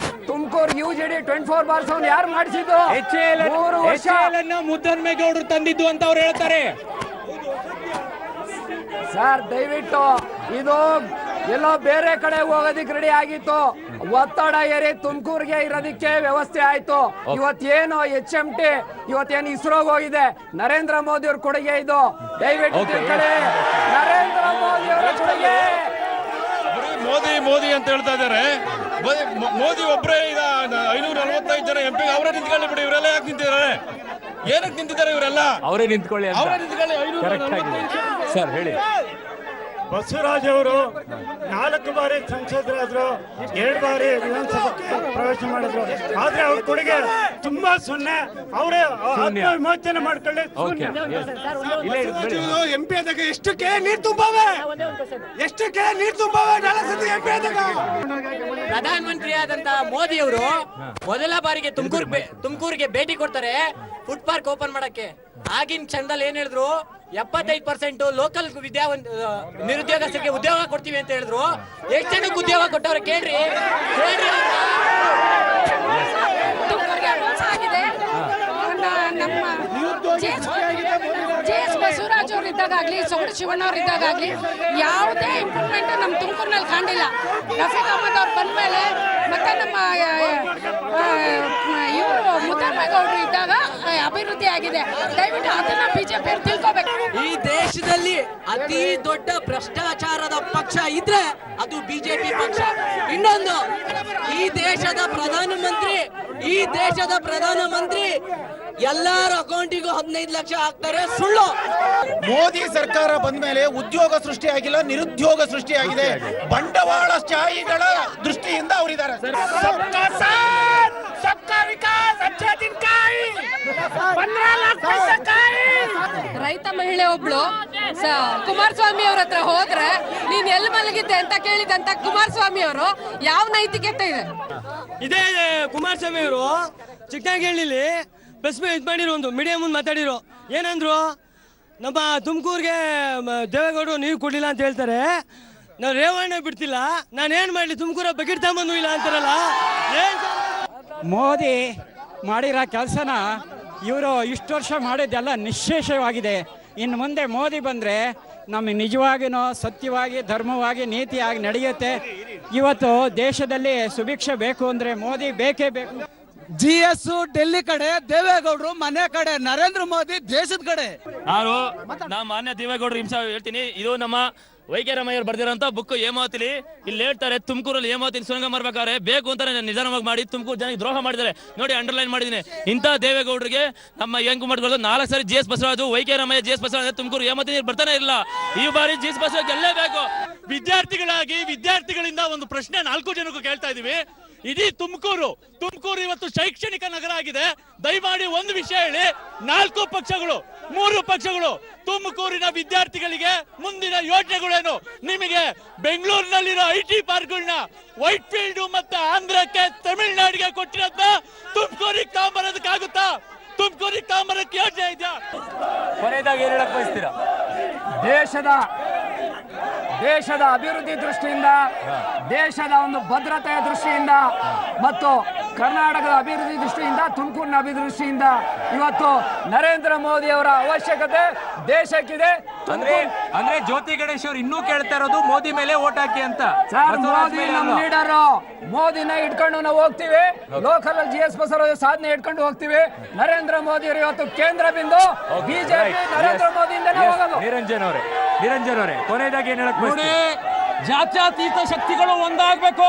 ತುಮಕೂರು UGD 24/7 ಯಾರು ಮಾಡಿಸಿದ್ದು? 3 ವರ್ಷ ಮುದ್ದನ್ಮೇಗೌಡರು ತಂದಿದ್ದು ಅಂತ ಅವ್ರು ಹೇಳ್ತಾರೆ. ಸರ್, ದಯವಿಟ್ಟು ಇದು ಎಲ್ಲೋ ಬೇರೆ ಕಡೆ ಹೋಗೋದಿಕ್ಕೆ ರೆಡಿ ಆಗಿತ್ತು. ಒತ್ತಡ ಏರಿ ತುಮಕೂರಿಗೆ ಇರೋದಿಕ್ಕೆ ವ್ಯವಸ್ಥೆ ಆಯ್ತು. ಇವತ್ತೇನು HMT ಇವತ್ತೇನು ಇಸ್ರೋಗೆ ಹೋಗಿದೆ, ನರೇಂದ್ರ ಮೋದಿ ಅವ್ರ ಕೊಡುಗೆ ಇದು. ದಯವಿಟ್ಟು ತಿಳ್ಕೊಳ್ಳಿ, ನರೇಂದ್ರ ಮೋದಿ ಅವರ ಕೊಡುಗೆ. ಮೋದಿ ಅಂತ ಹೇಳ್ತಾ ಇದಾರೆ. ಮೋದಿ ಒಬ್ಬರೇ ಈಗ 545 ಜನ MP ಅವರೇ ನಿಂತ್ಕೊಳ್ಳಿ ಬಿಡಿ. ಇವರೆಲ್ಲ ಯಾಕೆ ನಿಂತಿದ್ದಾರೆ? ಏನಕ್ಕೆ ನಿಂತಿದ್ದಾರೆ ಇವರೆಲ್ಲ? ಅವರೇ ನಿಂತ್ಕೊಳ್ಳಿ ಅಂತ. ಅವರೇ ನಿಂತ್ಕೊಳ್ಳಿ. 545 ಸರ್ ಹೇಳಿ. ಬಸವರಾಜ್ ಅವರು 4 ಬಾರಿ ಸಂಸದರಾದ್ರು, 2 ಬಾರಿ ವಿಧಾನಸಭೆಗೆ ಪ್ರವೇಶ ಮಾಡಿದ್ರು. ಆದ್ರೆ ಅವ್ರ ಕೊಡುಗೆ ತುಂಬಾ 0. ಅವರೇ ಆತ್ಮವಿಮೋಚನೆ ಮಾಡ್ಕೊಳ್ಳಿ. MP ಆದಾಗ ಎಷ್ಟಕ್ಕೆ ನೀರು ತುಂಬಾವೆ, ಎಷ್ಟಕ್ಕೆ ನೀರು ತುಂಬಾವೆ. MP ಆದಾಗ ಪ್ರಧಾನಮಂತ್ರಿ ಆದಂತ ಮೋದಿ ಅವರು ಮೊದಲ ಬಾರಿಗೆ ತುಮಕೂರಿಗೆ ಭೇಟಿ ಕೊಡ್ತಾರೆ ಫುಡ್ ಪಾರ್ಕ್ ಓಪನ್ ಮಾಡಕ್ಕೆ. ಆಗಿನ ಕ್ಷಣದಲ್ಲಿ ಏನ್ ಹೇಳಿದ್ರು, 75% ಲೋಕಲ್ ನಿರುದ್ಯೋಗಸ್ಥರಿಗೆ ಉದ್ಯೋಗ ಕೊಡ್ತೀವಿ ಅಂತ ಹೇಳಿದ್ರು. ಎಷ್ಟು ಜನಕ್ಕೆ ಉದ್ಯೋಗ ಕೊಟ್ಟವ್ರೆ ಕೇಳ್ರಿ. ನಮ್ಮ JS ಬಸವರಾಜ್ ಅವ್ರು ಇದ್ದಾಗಲಿ, ಸೋಮಣ್ಣ ಶಿವಣ್ಣ ಅವ್ರು ಇದ್ದಾಗಲಿ ಯಾವುದೇ ಇಂಪ್ರೂವ್ಮೆಂಟ್ ನಮ್ಮ ತುಮಕೂರಿನಲ್ಲಿ ಕಾಣಿಲ್ಲ. ರಫೀಕ್ ಅಹಮದ್ ಅವ್ರು ಬಂದ ಮೇಲೆ ಮತ್ತೆ ನಮ್ಮ ಇವರು ಮುದ್ದನ್ಮೇಗೌಡರು ಇದ್ದಾಗ ಅಭಿವೃದ್ಧಿ ಆಗಿದೆ. ದಯವಿಟ್ಟು ಅದನ್ನ ಬಿಜೆಪಿ ಅವ್ರು ತಿಳ್ಕೋಬೇಕು. ಈ ದೇಶದಲ್ಲಿ ಅತಿ ದೊಡ್ಡ ಭ್ರಷ್ಟಾಚಾರದ ಪಕ್ಷ ಇದ್ರೆ ಅದು ಬಿಜೆಪಿ ಪಕ್ಷ. ಇನ್ನೊಂದು, ಈ ದೇಶದ ಪ್ರಧಾನಮಂತ್ರಿ ಎಲ್ಲರ ಅಕೌಂಟಿಗೂ 15 ಲಕ್ಷ ಹಾಕ್ತಾರೆ. ಸುಳ್ಳು. ಮೋದಿ ಸರ್ಕಾರ ಬಂದ ಮೇಲೆ ಉದ್ಯೋಗ ಸೃಷ್ಟಿಯಾಗಿಲ್ಲ, ನಿರುದ್ಯೋಗ ಸೃಷ್ಟಿಯಾಗಿದೆ. ಬಂಡವಾಳ ಶಾಹಿಗಳ ದೃಷ್ಟಿಯಿಂದ ಅವರಿದ್ದಾರೆ. ರೈತ ಮಹಿಳೆ ಒಬ್ಳು ಕುಮಾರಸ್ವಾಮಿ ಅವ್ರ ಹತ್ರ ಹೋದ್ರೆ ನೀನ್ ಎಲ್ಲಿ ಮಲಗಿದ್ದೆ ಅಂತ ಕೇಳಿದಂತ ಕುಮಾರಸ್ವಾಮಿ ಅವರು ಯಾವ ನೈತಿಕತೆ ಇದೆ? ಇದೇ ಕುಮಾರಸ್ವಾಮಿ ಅವರು ಚಿಕ್ಕನಹಳ್ಳಿಲಿ ಪ್ರೆಸ್ ಮೀಟ್ ಮಾಡಿರೋ, ಒಂದು ಮೀಡಿಯಾ ಮುಂದೆ ಮಾತಾಡಿರೋ. ಏನಂದ್ರು, ನಮ್ಮ ತುಮಕೂರಿಗೆ ದೇವೇಗೌಡರು ನೀರು ಕೊಡಲಿಲ್ಲ ಅಂತ ಹೇಳ್ತಾರೆ. ನಾವು ರೇವಣ್ಣ ಬಿಡ್ತಿಲ್ಲ, ನಾನೇನು ಮಾಡಲಿ, ತುಮಕೂರ ಬಕೆಟ್ ತಗೊಂಬಂದು ಇಲ್ಲ ಅಂತಾರಲ್ಲ. ಮೋದಿ ಮಾಡಿರೋ ಕೆಲಸನ ಇವರು ಇಷ್ಟು ವರ್ಷ ಮಾಡಿದ್ದೆಲ್ಲ ನಿಶ್ಶೇಷವಾಗಿದೆ. ಇನ್ನು ಮುಂದೆ ಮೋದಿ ಬಂದರೆ ನಮಗೆ ನಿಜವಾಗಿಯೂ ಸತ್ಯವಾಗಿ, ಧರ್ಮವಾಗಿ, ನೀತಿಯಾಗಿ ನಡೆಯುತ್ತೆ. ಇವತ್ತು ದೇಶದಲ್ಲಿ ಸುಭಿಕ್ಷೆ ಬೇಕು ಅಂದರೆ ಮೋದಿ ಬೇಕೇ ಬೇಕು. GS ಡೆಲ್ಲಿ ಕಡೆ, ದೇವೇಗೌಡರು ಮನೆ ಕಡೆ, ನರೇಂದ್ರ ಮೋದಿ ದೇಶದ ಕಡೆ. ನಾ ಮಾನ್ಯ ದೇವೇಗೌಡರು ಹಿಂಸೆ ಹೇಳ್ತೀನಿ. ಇದು ನಮ್ಮ YK ರಾಮಯ್ಯರು ಬರ್ದಿರೋಂಥ ಬುಕ್ ಹೇಮಾವತಿಲಿ. ಇಲ್ಲಿ ಹೇಳ್ತಾರೆ, ತುಮಕೂರಲ್ಲಿ ಹೇಮಾವತಿಲಿ ಸುರಂಗ ಮಾಡ್ಬೇಕಾದ್ರೆ ಬೇಕು ಅಂತಾನೆ ನಿಧಾನವಾಗಿ ಮಾಡಿ ತುಮಕೂರು ಜನಕ್ಕೆ ದ್ರೋಹ ಮಾಡಿದ್ದಾರೆ. ನೋಡಿ, ಅಂಡರ್ಲೈನ್ ಮಾಡಿದ್ದೀನಿ. ಇಂಥ ದೇವೇಗೌಡರಿಗೆ ನಮ್ಮ ಹೆಂಗ್ ಮಾಡ್ಕೊಳ್ಳೋದು 4 ಸಾರಿ GS Basavaraju, YK Ramaiah, GS Basavaraj Tumakuru Hemavathi ನೀರು ಬರ್ತಾನೆ ಇಲ್ಲ. ಈ ಬಾರಿ GS ಬಸವರಾಜ್ ಗೆಲ್ಲೇಬೇಕು. ವಿದ್ಯಾರ್ಥಿಗಳಿಂದ ಒಂದು ಪ್ರಶ್ನೆ 4 ಜನಕ್ಕೂ ಕೇಳ್ತಾ ಇದೀವಿ. ಇಡೀ ತುಮಕೂರು ಇವತ್ತು ಶೈಕ್ಷಣಿಕ ನಗರ ಆಗಿದೆ. ದಯಮಾಡಿ ಒಂದು ವಿಷಯ ಹೇಳಿ, 4 ಪಕ್ಷಗಳು 3 ಪಕ್ಷಗಳು ತುಮಕೂರಿನ ವಿದ್ಯಾರ್ಥಿಗಳಿಗೆ ಮುಂದಿನ ಯೋಜನೆಗಳೇನು? ನಿಮಗೆ ಬೆಂಗಳೂರಿನಲ್ಲಿರೋ IT ಪಾರ್ಕ್ಗಳನ್ನ ವೈಟ್ ಫೀಲ್ಡ್ ಮತ್ತೆ ಆಂಧ್ರಕ್ಕೆ, ತಮಿಳುನಾಡಿಗೆ ಕೊಟ್ಟಿರೋದನ್ನ ತುಮಕೂರಿಗೆ ತಗೊಂಬರೋದಕ್ಕಾಗುತ್ತಾ? ತುಮಕೂರಿಗೆ ತಗೊಂಬರಕ್ಕೆ ಯೋಜನೆ ಇದೆಯಾ? ಕೊನೆಯದಾಗಿ ಏನ್ ಹೇಳಕ್ ಬಯಸ್ತೀರಾ? ದೇಶದ ಅಭಿವೃದ್ಧಿ ದೃಷ್ಟಿಯಿಂದ, ದೇಶದ ಒಂದು ಭದ್ರತೆಯ ದೃಷ್ಟಿಯಿಂದ ಮತ್ತು ಕರ್ನಾಟಕದ ಅಭಿವೃದ್ಧಿ ದೃಷ್ಟಿಯಿಂದ, ತುಮಕೂರಿನ ಅಭಿವೃದ್ಧಿ ದೃಷ್ಟಿಯಿಂದ ಇವತ್ತು ನರೇಂದ್ರ ಮೋದಿ ಅವರ ಅವಶ್ಯಕತೆ ದೇಶಕ್ಕಿದೆ. ಅಂದ್ರೆ ಜ್ಯೋತಿ ಗಣೇಶ್ ಅವರು ಇನ್ನೂ ಕೇಳ್ತಾ ಇರೋದು ಮೋದಿ ಮೇಲೆ ಓಟ್ ಹಾಕಿ ಅಂತ. ಸರ್, ಮೋದಿ ನಮ್ಮ ಲೀಡರ್, ಮೋದಿನ ಇಟ್ಕೊಂಡು ನಾವು ಹೋಗ್ತೀವಿ. ಲೋಕಲ್ GS ಬಸವರಾಜ ಸಾಧನೆ ಇಟ್ಕೊಂಡು ಹೋಗ್ತೀವಿ. ನರೇಂದ್ರ ಮೋದಿ ಅವರು ಇವತ್ತು ಕೇಂದ್ರ ಬಿಂದು, ಬಿಜೆಪಿ ನರೇಂದ್ರ ಮೋದಿಯಿಂದನೇ ಹೋಗೋದು. ನಿರಂಜನ್ ಅವರೇ ಕೊನೆಯದಾಗಿ ಏನ್ ಹೇಳಕ್ ನೋಡಿ, ಜಾತ್ಯತೀತ ಶಕ್ತಿಗಳು ಒಂದಾಗಬೇಕು,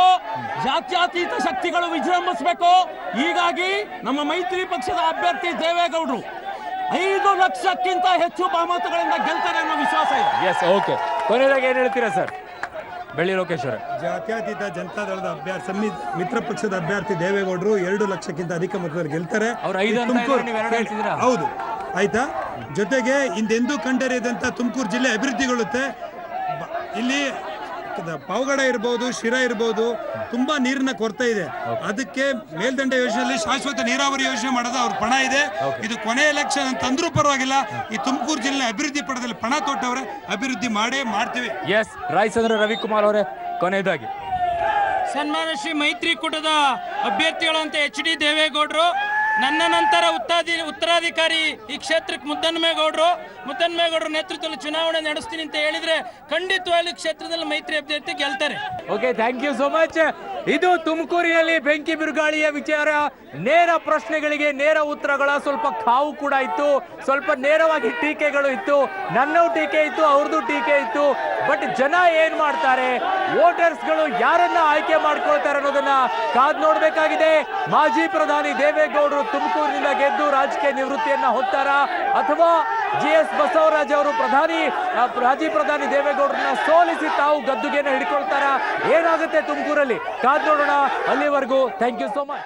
ಜಾತ್ಯತೀತ ಶಕ್ತಿಗಳು ವಿಜೃಂಭಿಸಬೇಕು. ಹೀಗಾಗಿ ನಮ್ಮ ಮೈತ್ರಿ ಪಕ್ಷದ ಅಭ್ಯರ್ಥಿ ದೇವೇಗೌಡರು 5 ಲಕ್ಷಕ್ಕಿಂತ ಹೆಚ್ಚು ಬಹುಮತಗಳಿಂದ ಗೆಲ್ತಾರೆ ಅನ್ನೋ ವಿಶ್ವಾಸ ಇದೆ. Yes, okay. ಕೊನೆಯದಾಗಿ ಏನ್ ಹೇಳ್ತೀರಾ ಸರ್? ಬೆಳ್ಳಿ ಲೋಕೇಶ್ ಅವರೇ. ಜಾತ್ಯತೀತ ಜನತಾದಳದ ಅಭ್ಯರ್ಥಿ ಮಿತ್ರ ಪಕ್ಷದ ಅಭ್ಯರ್ಥಿ ದೇವೇಗೌಡರು 2 ಲಕ್ಷಕ್ಕಿಂತ ಅಧಿಕ ಮತದಲ್ಲಿ ಗೆಲ್ತಾರೆ. ಹೌದು, ಆಯ್ತಾ? ಜೊತೆಗೆ ಹಿಂದೆಂದೂ ಕಂಡರಿಯದಂತ ತುಮಕೂರು ಜಿಲ್ಲೆ ಅಭಿವೃದ್ಧಿಗೊಳ್ಳುತ್ತೆ. ಇಲ್ಲಿ ಪಾವಗಡ ಇರ್ಬೋದು, ಶಿರಾ ಇರ್ಬೋದು, ತುಂಬಾ ನೀರಿನ ಕೊರತೆ ಇದೆ. ಅದಕ್ಕೆ ಮೇಲ್ದಂಡೆ ಯೋಜನೆಯಲ್ಲಿ ಶಾಶ್ವತ ನೀರಾವರಿ ಯೋಜನೆ ಮಾಡೋದು ಅವ್ರ ಪಣ ಇದೆ. ಇದು ಕೊನೆ ಎಲೆಕ್ಷನ್ ಅಂತಂದ್ರೂ ಪರವಾಗಿಲ್ಲ, ಈ ತುಮಕೂರು ಜಿಲ್ಲೆ ಅಭಿವೃದ್ಧಿ ಪಡದಲ್ಲಿ ಪಣ ತೊಟ್ಟವ್ರೆ, ಅಭಿವೃದ್ಧಿ ಮಾಡ್ತೀವಿ. ಎಸ್, ರಾಯಚಂದ್ರ ರವಿಕುಮಾರ್ ಅವರೇ ಕೊನೆಯದಾಗಿ. ಸನ್ಮಾನ್ಯ ಶ್ರೀ ಮೈತ್ರಿಕೂಟದ ಅಭ್ಯರ್ಥಿಗಳಂತೆ HD ದೇವೇಗೌಡರು, ನನ್ನ ನಂತರ ಉತ್ತರಾಧಿಕಾರಿ ಈ ಕ್ಷೇತ್ರಕ್ಕೆ ಮುದ್ದನ್ಮೇಗೌಡರು ನೇತೃತ್ವದಲ್ಲಿ ಚುನಾವಣೆ ನಡೆಸ್ತೀನಿ ಅಂತ ಹೇಳಿದ್ರೆ ಖಂಡಿತವಾಗ್ಲೂ ಕ್ಷೇತ್ರದಲ್ಲಿ ಮೈತ್ರಿ ಅಭ್ಯರ್ಥಿ ಗೆಲ್ತಾರೆ. Okay, thank you so much. ಇದು ತುಮಕೂರಿನಲ್ಲಿ ಬೆಂಕಿ ಬಿರುಗಾಳಿಯ ವಿಚಾರ. ನೇರ ಪ್ರಶ್ನೆಗಳಿಗೆ ನೇರ ಉತ್ತರಗಳ ಸ್ವಲ್ಪ ಕಾವು ಕೂಡ ಇತ್ತು, ಸ್ವಲ್ಪ ನೇರವಾಗಿ ಟೀಕೆಗಳು ಇತ್ತು. ನನ್ನೂ ಟೀಕೆ ಇತ್ತು, ಅವ್ರದ್ದು ಟೀಕೆ ಇತ್ತು. ಬಟ್ ಜನ ಏನ್ ಮಾಡ್ತಾರೆ, ವೋಟರ್ಸ್ಗಳು ಯಾರನ್ನ ಆಯ್ಕೆ ಮಾಡ್ಕೊಳ್ತಾರೆ ಅನ್ನೋದನ್ನ ಕಾದ್ ನೋಡ್ಬೇಕಾಗಿದೆ. ಮಾಜಿ ಪ್ರಧಾನಿ ದೇವೇಗೌಡರು ತುಮಕೂರಿನಿಂದ ಗೆದ್ದು ರಾಜಕೀಯ ನಿವೃತ್ತಿಯನ್ನ ಹೊತ್ತಾರ, ಅಥವಾ GS ಬಸವರಾಜ್ ಅವರು ಮಾಜಿ ಪ್ರಧಾನಿ ದೇವೇಗೌಡರನ್ನ ಸೋಲಿಸಿ ತಾವು ಗದ್ದುಗೆಯನ್ನು ಹಿಡ್ಕೊಳ್ತಾರ? ಏನಾಗುತ್ತೆ ತುಮಕೂರಲ್ಲಿ ಕಾದ್ ನೋಡೋಣ. ಅಲ್ಲಿವರೆಗೂ ಥ್ಯಾಂಕ್ ಯು ಸೋ ಮಚ್.